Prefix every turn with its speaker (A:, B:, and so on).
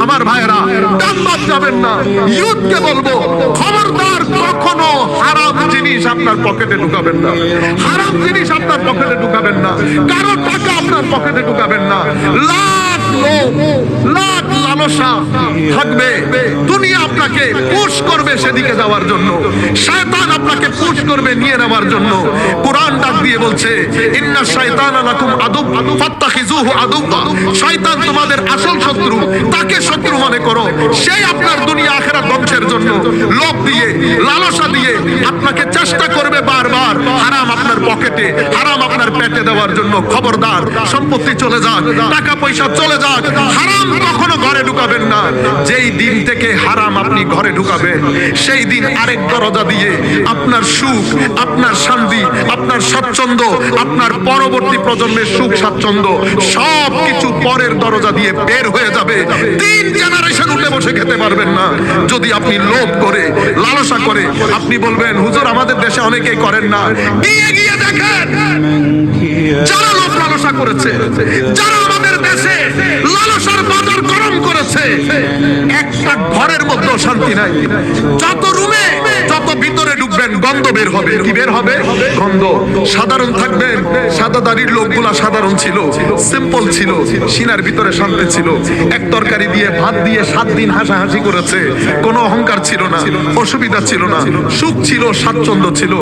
A: আমার ভাইরা ডান বাম যাবেন না। ইউথকে বলবো, খবরদার কখনো হারাম জিনিস আপনার পকেটে ঢুকাবেন না, হারাম জিনিস আপনার পকেটে ঢুকাবেন না, কারো টাকা আপনার পকেটে ঢুকাবেন না। লাখ লোভ, লাখ লালসা থাকবে, দুনিয়া আপনাকে পুশ করবে সেদিকে যাওয়ার জন্য, শয়তান আপনাকে পুশ করবে নিয়ে নেওয়ার জন্য। কোরআন ডাক দিয়ে বলছে, ইন্না শাইতানা লাকুম আদুব ফাত্তাখিজুহু আদুবা। শয়তান তোমাদের আসল শত্রু, তাকে শত্রু মনে করো। সেই আপনার দুনিয়া আখিরাত ধ্বংসের জন্য লোভ দিয়ে, লালসা দিয়ে আপনাকে চেষ্টা করবে বারবার হারাম আপনার পকেটে, হারাম আপনার পেটে দেওয়ার জন্য। খবরদার, সম্পত্তি চলে যাক, টাকা পয়সা চলে যাক, হারাম কখনো ঘরে ঢুকাবেন না। যেই দিন থেকে হারাম আপনি ঘরে ঢুকাবেন, সেই দিন আরেক দরজা দিয়ে আপনার সুখ, আপনার শান্তি, আপনার স্বাচ্ছন্দ্য, আপনার পরবর্তী প্রজন্মের সুখ স্বাচ্ছন্দ্য সব কিছু পরের দরজা দিয়ে বের হয়ে যাবে। 3 জেনারেশন উঠে বসে খেতে পারবেন না যদি আপনি লোভ করে, লালসা করে। আপনি বলবেন, হুজুর আমাদের দেশে অনেকেই করেন না। গিয়ে গিয়ে দেখেন, যারা লোভ লালসা করেছে, যারা আমাদের দেশে লালসার বাজার গরম করেছে, একটা ঘরের মধ্যে শান্তি নাই। যত রুমে, যত ভিতরে ঢুকবেন গন্ধ বের হবে। কি বের হবে? গন্ধ। সাধারণ থাকবেন, সাদা দাড়ির লোকগুলা সাধারণ ছিল, সিম্পল ছিল, সিনার ভিতরে শান্তি ছিল। এক তরকারি দিয়ে, ভাত দিয়ে 7 দিন হাসাহাসি করেছে, কোনো অহংকার ছিল না, অসুবিধা ছিল না, সুখ ছিল, স্বাচ্ছন্দ্য ছিল।